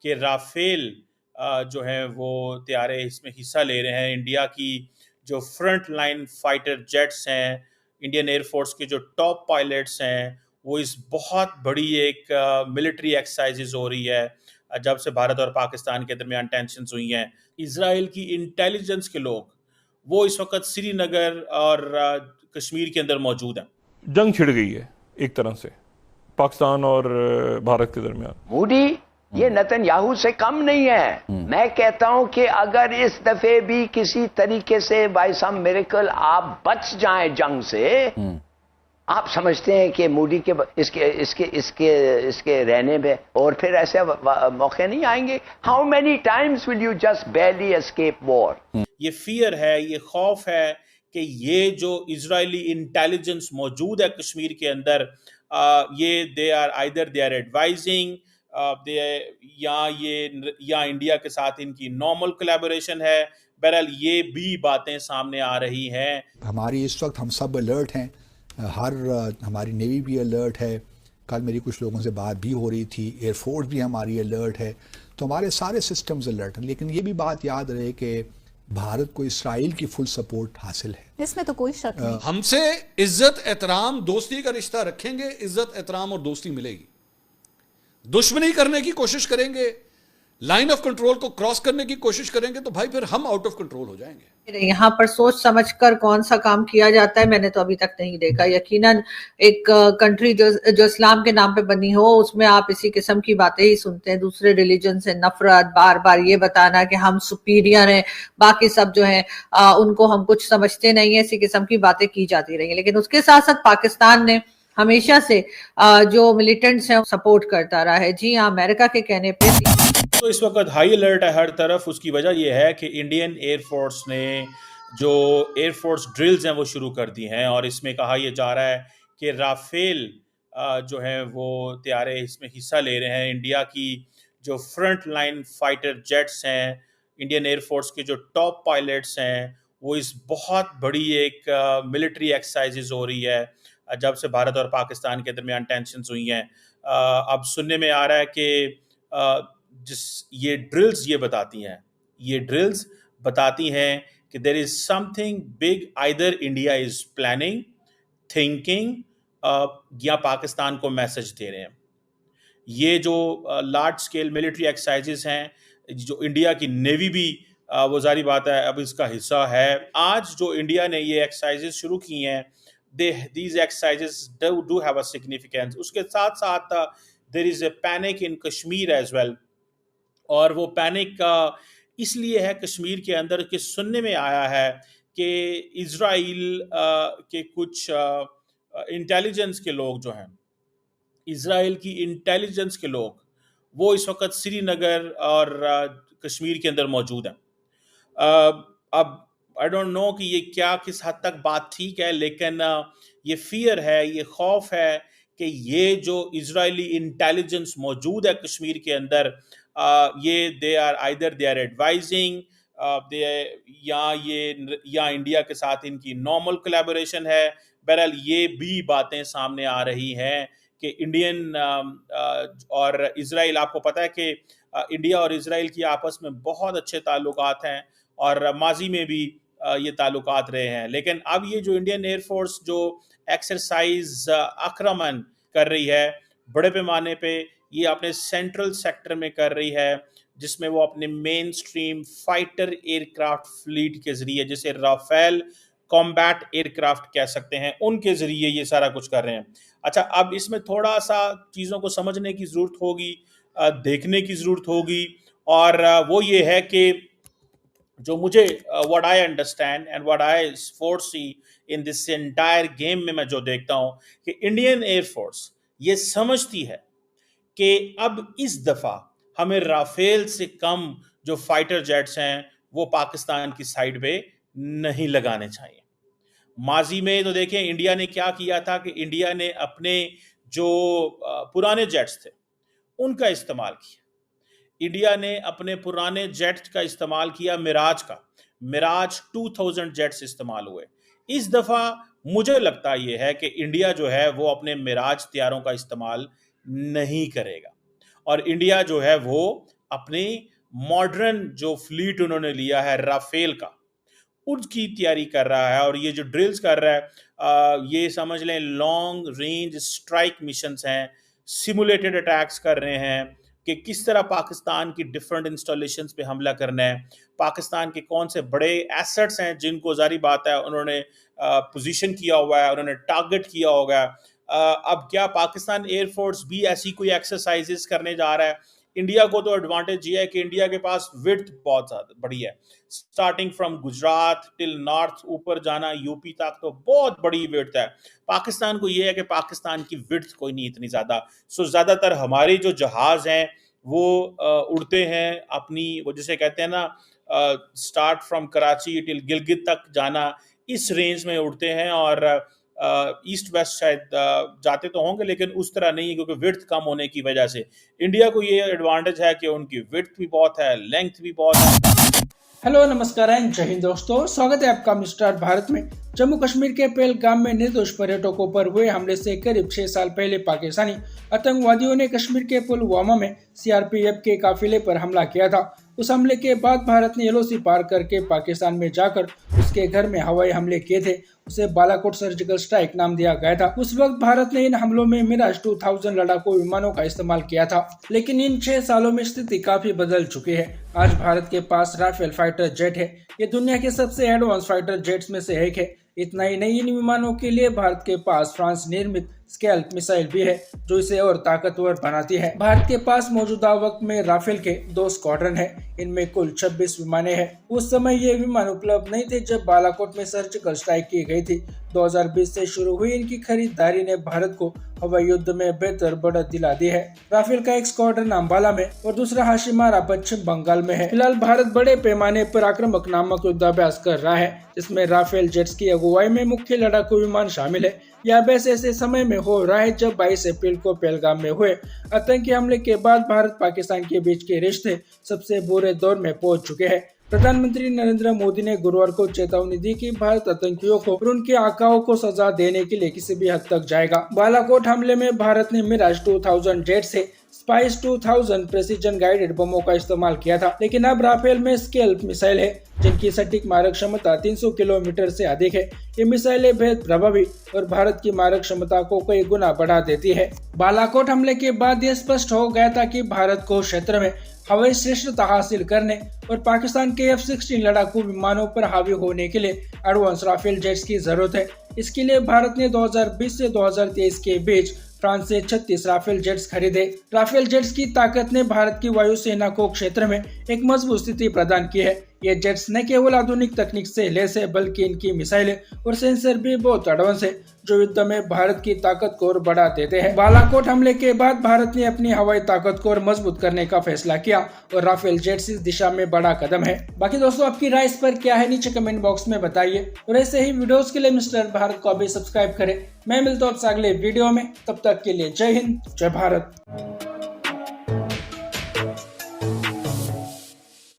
कि राफेल जो है वो तैयारे इसमें हिस्सा ले रहे हैं। इंडिया की जो फ्रंट लाइन फाइटर जेट्स हैं, इंडियन एयरफोर्स के जो टॉप पायलट्स हैं, वो इस बहुत बड़ी एक मिलिट्री एक्सरसाइजेज हो रही है जब से भारत और पाकिस्तान के दरमियान टेंशन्स हुई हैं। इसराइल की इंटेलिजेंस के लोग वो इस वक्त श्रीनगर और कश्मीर के अंदर मौजूद हैं। जंग छिड़ गई है एक तरह से पाकिस्तान और भारत के दरमियान। मोदी ये नेतन्याहू से कम नहीं है। मैं कहता हूं कि अगर इस दफे भी किसी तरीके से बाय सम मिरेकल आप बच जाएं जंग से, आप समझते हैं कि मोदी के इसके रहने में और फिर ऐसे मौके नहीं आएंगे? How many times will you just बैरली escape war? ये फियर है, ये खौफ है कि ये जो इजरायली इंटेलिजेंस मौजूद है कश्मीर के अंदर, ये दे आर एडवाइजिंग या इंडिया के साथ इनकी नॉर्मल कोलैबोरेशन है। बहरहाल ये भी बातें सामने आ रही हैं। हमारी इस वक्त हम सब अलर्ट हैं, हमारी नेवी भी अलर्ट है। कल मेरी कुछ लोगों से बात भी हो रही थी, एयरफोर्स भी हमारी अलर्ट है। तो हमारे सारे सिस्टम्स अलर्ट हैं। लेकिन ये भी बात याद रहे कि भारत को इसराइल की फुल सपोर्ट हासिल है, इसमें तो कोई शक नहीं। हमसे इज्जत एहतराम दोस्ती का रिश्ता रखेंगे, इज्जत एहतराम और दोस्ती मिलेगी। दुश्मनी करने की कोशिश करेंगे, लाइन ऑफ कंट्रोल को क्रॉस करने की कोशिश करेंगे, तो भाई फिर हम आउट ऑफ कंट्रोल हो जाएंगे। यहाँ पर सोच समझकर कौन सा काम किया जाता है मैंने तो अभी तक नहीं देखा। यकीनन एक कंट्री जो इस्लाम के नाम पे बनी हो, उसमें आप इसी किस्म की बातें ही सुनते हैं। दूसरे रिलीजन से नफरत, बार बार ये बताना कि हम सुपीरियर हैं, बाकी सब जो है उनको हम कुछ समझते नहीं है, इसी किस्म की बातें की जाती रही है। लेकिन उसके साथ साथ पाकिस्तान ने हमेशा से जो मिलिटेंट्स हैं सपोर्ट करता रहा है। जी हाँ, अमेरिका के कहने पे तो इस वक्त हाई अलर्ट है हर तरफ। उसकी वजह यह है कि इंडियन एयरफोर्स ने जो एयरफोर्स ड्रिल्स हैं वो शुरू कर दी हैं, और इसमें कहा यह जा रहा है कि राफेल जो है वो तैयारे इसमें हिस्सा ले रहे हैं। इंडिया की जो फ्रंट लाइन फाइटर जेट्स हैं, इंडियन एयरफोर्स के जो टॉप पायलट्स हैं, वो इस बहुत बड़ी एक मिलिट्री एक्सरसाइजेज हो रही है जब से भारत और पाकिस्तान के दरमियान टेंशन्स हुई हैं। अब सुनने में आ रहा है कि ये ड्रिल्स बताती हैं कि there is something big, either India is planning, thinking, या पाकिस्तान को मैसेज दे रहे हैं। ये जो लार्ज स्केल मिलिट्री एक्सरसाइजेस हैं, जो इंडिया की नेवी भी वो जारी बात है अब इसका हिस्सा है। आज जो इंडिया ने ये एक्सरसाइजेस शुरू की हैं, these exercises do have a significance. उसके साथ साथ there is a panic in Kashmir as well, और वो पैनिक इसलिए है कश्मीर के अंदर कि सुनने में आया है कि इजराइल के कुछ इंटेलिजेंस के लोग जो हैं, इजराइल की इंटेलिजेंस के लोग वो इस वक्त श्रीनगर और कश्मीर के अंदर मौजूद हैं। अब आई डोंट नो कि ये क्या किस हद तक बात ठीक है, लेकिन ये फियर है, ये खौफ है कि ये जो इजरायली इंटेलिजेंस मौजूद है कश्मीर के अंदर, ये दे आर एडवाइजिंग या इंडिया के साथ इनकी नॉर्मल कोलैबोरेशन है। बहरहाल ये भी बातें सामने आ रही हैं कि इंडियन और इजराइल, आपको पता है कि इंडिया और इजराइल की आपस में बहुत अच्छे ताल्लुकात हैं और माजी में भी ये ताल्लुकात रहे हैं। लेकिन अब ये जो इंडियन एयरफोर्स जो एक्सरसाइज आक्रमण कर रही है बड़े पैमाने पे, ये अपने सेंट्रल सेक्टर में कर रही है, जिसमें वो अपने main stream fighter aircraft fleet के जरिए, जिसे राफेल कॉम्बैट एयरक्राफ्ट कह सकते हैं, उनके जरिए ये सारा कुछ कर रहे हैं। अच्छा, अब इसमें थोड़ा सा चीज़ों को समझने की ज़रूरत होगी, देखने की ज़रूरत होगी, और वो ये है कि जो मुझे what I understand and what I foresee in this entire game में मैं जो देखता हूं कि इंडियन एयरफोर्स ये समझती है कि अब इस दफा हमें राफेल से कम जो फाइटर जेट्स हैं वो पाकिस्तान की साइड पे नहीं लगाने चाहिए। माजी में तो देखें इंडिया ने क्या किया था कि इंडिया ने अपने जो पुराने जेट्स थे उनका इस्तेमाल किया। इंडिया ने अपने पुराने जेट का इस्तेमाल किया, मिराज 2000 जेट्स इस्तेमाल हुए। इस दफा मुझे लगता यह है कि इंडिया जो है वो अपने मिराज तैयारों का इस्तेमाल नहीं करेगा, और इंडिया जो है वो अपने मॉडर्न जो फ्लीट उन्होंने लिया है राफेल का, उसकी तैयारी कर रहा है। और ये जो ड्रिल्स कर रहा है ये समझ लें लॉन्ग रेंज स्ट्राइक मिशंस हैं, सिमुलेटेड अटैक्स कर रहे हैं कि किस तरह पाकिस्तान की डिफरेंट इंस्टॉलेशंस पे हमला करना है, पाकिस्तान के कौन से बड़े एसेट्स हैं जिनको जारी बात है उन्होंने पोजीशन किया हुआ है, उन्होंने टारगेट किया होगा। अब क्या पाकिस्तान एयरफोर्स भी ऐसी कोई एक्सरसाइजेस करने जा रहा है? इंडिया को तो एडवांटेज ये है कि इंडिया के पास विड्थ बहुत ज़्यादा बड़ी है, starting from Gujarat till north ऊपर जाना यूपी तक तो बहुत बड़ी विड्थ है। पाकिस्तान को ये है कि पाकिस्तान की विड्थ कोई नहीं इतनी ज़्यादा। सो ज़्यादातर हमारे जो जहाज़ हैं वो उड़ते हैं अपनी, वो जिसे कहते हैं ना start from Karachi till Gilgit तक जाना, इस रेंज में उड़ते हैं। और ईस्ट वेस्ट शायद जाते तो होंगे लेकिन उस तरह नहीं है, क्योंकि विड्थ कम होने की वजह से। इंडिया को ये एडवांटेज है कि उनकी विड्थ भी बहुत है, लेंथ भी बहुत है। हेलो नमस्कार एंड जय हिंद दोस्तों, स्वागत है आपका मिस्टर भारत में। जम्मू कश्मीर के पहलगाम में निर्दोष पर्यटकों पर हुए हमले से करीब 6 साल पहले पाकिस्तानी आतंकवादियों ने कश्मीर के पुलवामा में सीआरपीएफ के काफिले पर हमला किया था। उस हमले के बाद भारत ने एलओसी पार करके पाकिस्तान में जाकर उसके घर में हवाई हमले किए थे। उसे बालाकोट सर्जिकल स्ट्राइक नाम दिया गया था। उस वक्त भारत ने इन हमलों में मिराज 2000 लड़ाकू विमानों का इस्तेमाल किया था, लेकिन इन 6 सालों में स्थिति काफी बदल चुकी है। आज भारत के पास राफेल फाइटर जेट है, ये दुनिया के सबसे एडवांस फाइटर जेट्स में से एक है। इतना ही नहीं, इन विमानों के लिए भारत के पास फ्रांस निर्मित स्कैल्प मिसाइल भी है जो इसे और ताकतवर बनाती है। भारत के पास मौजूदा वक्त में राफेल के 2 स्क्वाड्रन है, इनमें कुल 26 विमानें हैं। उस समय ये विमान उपलब्ध नहीं थे जब बालाकोट में सर्जिकल स्ट्राइक की गई थी। 2020 से शुरू हुई इनकी खरीदारी ने भारत को हवाई युद्ध में बेहतर बढ़त दिला दी है। राफेल का एक स्क्वाड्रन अंबाला में और दूसरा हाशिमारा पश्चिम बंगाल में है। फिलहाल भारत बड़े पैमाने पर आक्रामक नामक युद्धाभ्यास कर रहा है, जिसमें राफेल जेट्स की अगुवाई में मुख्य लड़ाकू विमान शामिल है। यह अभ्यास ऐसे समय में हो रहा है जब 22 अप्रैल को पहलगाम में हुए आतंकी हमले के बाद भारत पाकिस्तान के बीच के रिश्ते सबसे बुरे दौर में पहुंच चुके हैं। प्रधानमंत्री नरेंद्र मोदी ने गुरुवार को चेतावनी दी कि भारत आतंकियों को और उनके आकाओं को सजा देने के लिए किसी भी हद तक जाएगा। बालाकोट हमले में भारत ने मिराज 2000 जेट से स्पाइस 2000 प्रेसिजन गाइडेड बमों का इस्तेमाल किया था, लेकिन अब राफेल में स्कैल्प मिसाइल है जिनकी सटीक मारक क्षमता 300 किलोमीटर से अधिक है। ये मिसाइलें बेहद प्रभावी और भारत की मारक क्षमता को कई गुना बढ़ा देती है। बालाकोट हमले के बाद ये स्पष्ट हो गया था कि भारत को क्षेत्र में हवाई श्रेष्ठता हासिल करने और पाकिस्तान के F-16 लड़ाकू विमानों पर हावी होने के लिए एडवांस राफेल जेट्स की जरूरत है। इसके लिए भारत ने 2020 से 2023 के बीच फ्रांस से 36 राफेल जेट्स खरीदे। राफेल जेट्स की ताकत ने भारत की वायुसेना को क्षेत्र में एक मजबूत स्थिति प्रदान की है। ये जेट्स न केवल आधुनिक तकनीक से लैस है बल्कि इनकी मिसाइलें और सेंसर भी बहुत एडवांस है जो युद्ध में भारत की ताकत को और बढ़ा देते हैं। बालाकोट हमले के बाद भारत ने अपनी हवाई ताकत को और मजबूत करने का फैसला किया और राफेल जेट्स इस दिशा में बड़ा कदम है। बाकी दोस्तों आपकी राय इस पर क्या है नीचे कमेंट बॉक्स में बताइए और ऐसे ही वीडियोस के लिए मिस्टर भारत को अभी सब्सक्राइब करें। मैं मिलता हूँ आपसे अगले वीडियो में, तब तक के लिए जय हिंद जय भारत।